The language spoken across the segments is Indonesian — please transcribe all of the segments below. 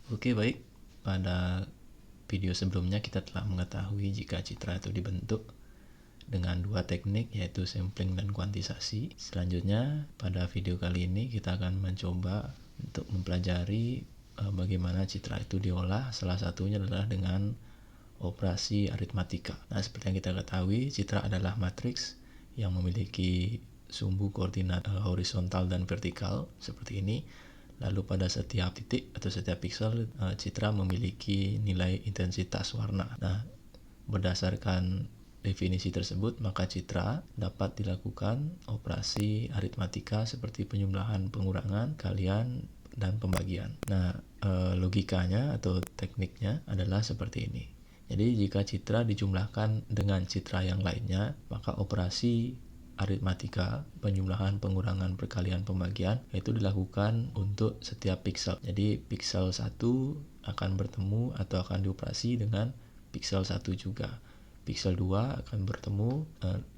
Oke, baik. Pada video sebelumnya kita telah mengetahui jika citra itu dibentuk dengan dua teknik, yaitu sampling dan kuantisasi. Selanjutnya, pada video kali ini kita akan mencoba untuk mempelajari bagaimana citra itu diolah. Salah satunya adalah dengan operasi aritmatika. Nah, seperti yang kita ketahui, citra adalah matriks yang memiliki sumbu koordinat horizontal dan vertikal seperti ini. Lalu pada setiap titik atau setiap piksel citra memiliki nilai intensitas warna. Nah, berdasarkan definisi tersebut, maka citra dapat dilakukan operasi aritmatika seperti penjumlahan, pengurangan, kalian, dan pembagian. Nah, logikanya atau tekniknya adalah seperti ini. Jadi jika citra dijumlahkan dengan citra yang lainnya, maka operasi aritmatika, penjumlahan, pengurangan, perkalian, pembagian itu dilakukan untuk setiap piksel. Jadi piksel 1 akan bertemu atau akan dioperasi dengan piksel 1 juga. Piksel 2 akan bertemu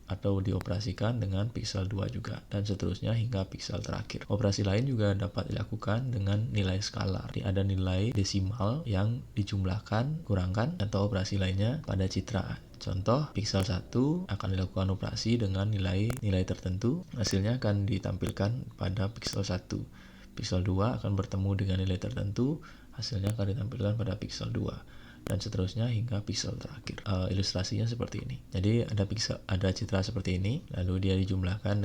atau dioperasikan dengan piksel 2 juga, dan seterusnya hingga piksel terakhir. Operasi lain juga dapat dilakukan dengan nilai skalar. Jadi ada nilai desimal yang dijumlahkan, kurangkan, atau operasi lainnya pada citra. Contoh, piksel 1 akan dilakukan operasi dengan nilai tertentu, hasilnya akan ditampilkan pada piksel 1. Piksel 2 akan bertemu dengan nilai tertentu, hasilnya akan ditampilkan pada piksel 2. Dan seterusnya hingga piksel terakhir. Ilustrasinya seperti ini. Jadi ada citra seperti ini, lalu dia dijumlahkan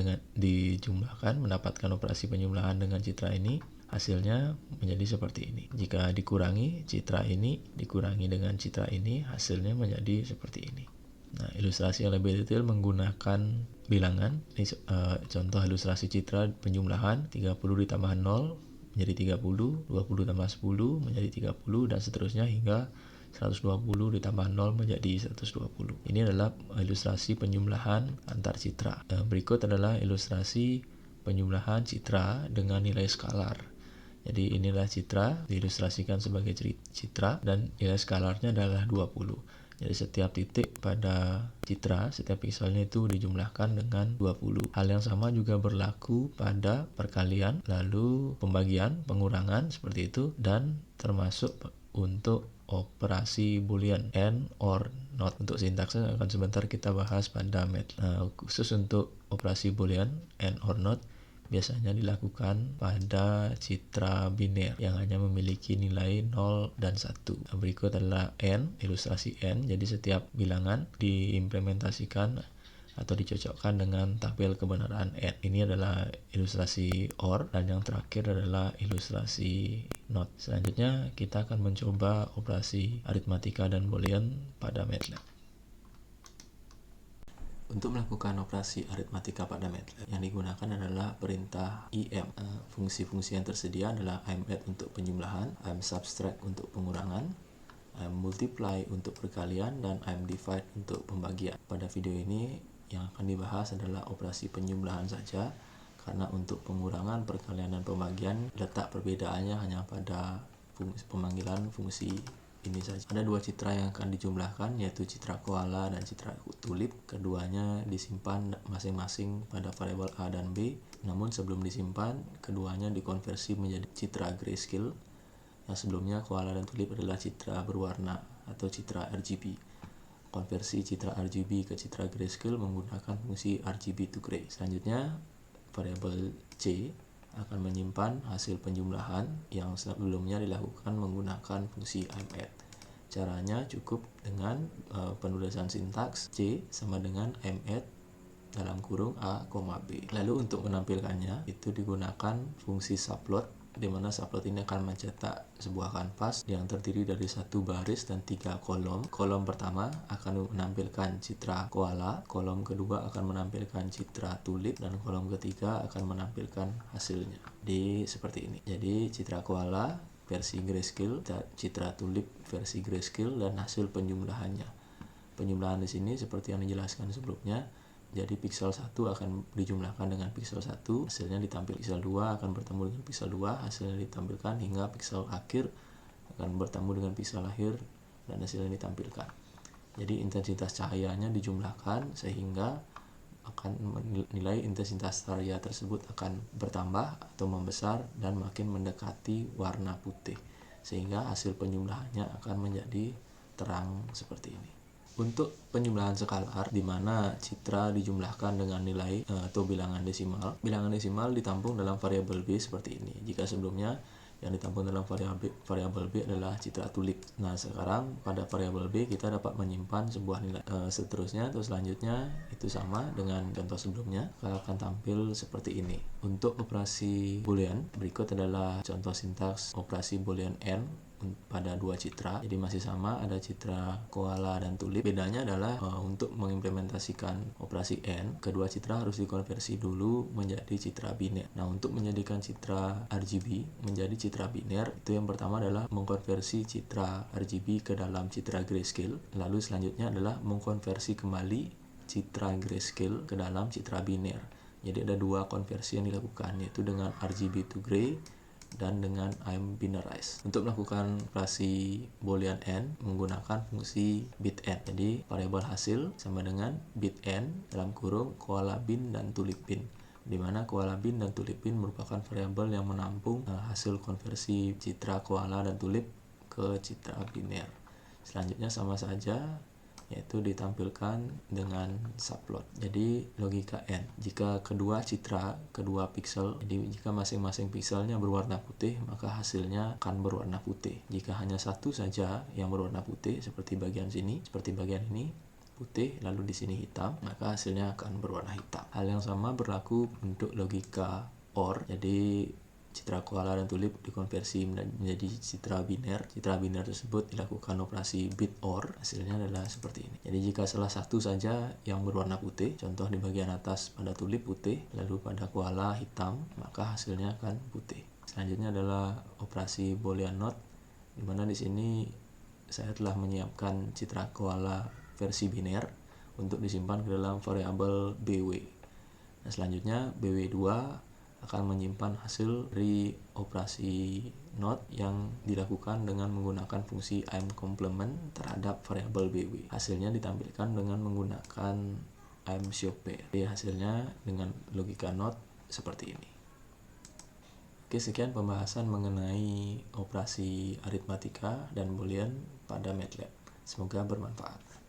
mendapatkan operasi penjumlahan dengan citra ini, hasilnya menjadi seperti ini. Jika dikurangi citra ini dikurangi dengan citra ini, hasilnya menjadi seperti ini. Nah, ilustrasi yang lebih detail menggunakan bilangan. Ini contoh ilustrasi citra penjumlahan. 30 ditambah 0 menjadi 30, 20 tambah 10 menjadi 30, dan seterusnya hingga 120 ditambah 0 menjadi 120. Ini adalah ilustrasi penjumlahan antar citra. Berikut adalah ilustrasi penjumlahan citra dengan nilai skalar. Jadi inilah citra, diilustrasikan sebagai citra, dan nilai skalarnya adalah 20. Jadi setiap titik pada citra, setiap pikselnya itu dijumlahkan dengan 20. Hal yang sama juga berlaku pada perkalian, lalu pembagian, pengurangan, seperti itu, dan termasuk untuk operasi boolean and or not. Untuk sintaksnya akan sebentar kita bahas pada MATLAB. Khusus untuk operasi boolean and or not biasanya dilakukan pada citra biner yang hanya memiliki nilai 0 dan 1. Berikut adalah n, ilustrasi n. Jadi setiap bilangan diimplementasikan atau dicocokkan dengan tabel kebenaran n. Ini adalah ilustrasi OR, dan yang terakhir adalah ilustrasi NOT. Selanjutnya kita akan mencoba operasi aritmatika dan boolean pada MATLAB. Untuk melakukan operasi aritmatika pada MATLAB, yang digunakan adalah perintah IM. Fungsi-fungsi yang tersedia adalah IMadd untuk penjumlahan, IMSubtract untuk pengurangan, IMultiply untuk perkalian, dan IMDivide untuk pembagian. Pada video ini yang akan dibahas adalah operasi penjumlahan saja, karena untuk pengurangan, perkalian, dan pembagian letak perbedaannya hanya pada pemanggilan fungsi ini saja. Ada dua citra yang akan dijumlahkan, yaitu citra koala dan citra tulip. Keduanya disimpan masing-masing pada variabel A dan B. Namun sebelum disimpan, keduanya dikonversi menjadi citra grayscale. Yang sebelumnya koala dan tulip adalah citra berwarna atau citra RGB. Konversi citra RGB ke citra grayscale menggunakan fungsi RGB to gray. Selanjutnya, variabel C akan menyimpan hasil penjumlahan yang sebelumnya dilakukan menggunakan fungsi IMadd. Caranya cukup dengan penulisan sintaks C sama dengan IMadd dalam kurung A, B. Lalu untuk menampilkannya itu digunakan fungsi subplot, di mana subplot ini akan mencetak sebuah kanvas yang terdiri dari satu baris dan 3 kolom. Kolom pertama akan menampilkan citra koala, kolom kedua akan menampilkan citra tulip, dan kolom ketiga akan menampilkan hasilnya. Jadi seperti ini. Jadi citra koala versi grayscale, citra tulip versi grayscale, dan hasil penjumlahannya. Penjumlahan di sini seperti yang dijelaskan sebelumnya. Jadi piksel 1 akan dijumlahkan dengan piksel 1, hasilnya ditampilkan. Piksel 2 akan bertemu dengan piksel 2, hasilnya ditampilkan, hingga piksel akhir akan bertemu dengan piksel akhir dan hasilnya ditampilkan. Jadi intensitas cahayanya dijumlahkan sehingga akan nilai intensitas cahaya tersebut akan bertambah atau membesar dan makin mendekati warna putih. sehingga hasil penjumlahannya akan menjadi terang seperti ini. Untuk penjumlahan skalar di mana citra dijumlahkan dengan nilai atau bilangan desimal ditampung dalam variabel B seperti ini. Jika sebelumnya yang ditampung dalam variabel B adalah citra tulip. Nah, sekarang pada variabel B kita dapat menyimpan sebuah nilai. Seterusnya atau selanjutnya itu sama dengan contoh sebelumnya, akan tampil seperti ini. Untuk operasi boolean, berikut adalah contoh sintaks operasi boolean n pada dua citra. Jadi masih sama, ada citra koala dan tulip. Bedanya adalah untuk mengimplementasikan operasi n, kedua citra harus dikonversi dulu menjadi citra biner. Nah, untuk menjadikan citra RGB menjadi citra biner, itu yang pertama adalah mengkonversi citra RGB ke dalam citra grayscale. Lalu selanjutnya adalah mengkonversi kembali citra grayscale ke dalam citra biner. Jadi ada dua konversi yang dilakukan, yaitu dengan RGB to gray dan dengan I'm binarize. Untuk melakukan operasi boolean n menggunakan fungsi bit n. Jadi variabel hasil sama dengan bit n dalam kurung koala bin dan tulip bin, di mana koala bin dan tulip bin merupakan variabel yang menampung hasil konversi citra koala dan tulip ke citra biner. Selanjutnya sama saja, yaitu ditampilkan dengan subplot. Jadi logika n, jika kedua pixel, jadi jika masing-masing pixelnya berwarna putih, maka hasilnya akan berwarna putih. Jika hanya satu saja yang berwarna putih, seperti bagian sini, seperti bagian ini putih, lalu di sini hitam, maka hasilnya akan berwarna hitam. Hal yang sama berlaku untuk logika OR. Jadi citra koala dan tulip dikonversi menjadi citra biner. Citra biner tersebut dilakukan operasi bit OR. Hasilnya adalah seperti ini. Jadi jika salah satu saja yang berwarna putih, contoh di bagian atas pada tulip putih, lalu pada koala hitam, maka hasilnya akan putih. Selanjutnya adalah operasi boolean not, di mana di sini saya telah menyiapkan citra koala versi biner untuk disimpan ke dalam variabel BW. Nah, selanjutnya BW2 akan menyimpan hasil dari operasi not yang dilakukan dengan menggunakan fungsi I'm complement terhadap variabel BW. Hasilnya ditampilkan dengan menggunakan I'm showPair. Jadi hasilnya dengan logika not seperti ini. Oke, sekian pembahasan mengenai operasi aritmatika dan boolean pada MATLAB. Semoga bermanfaat.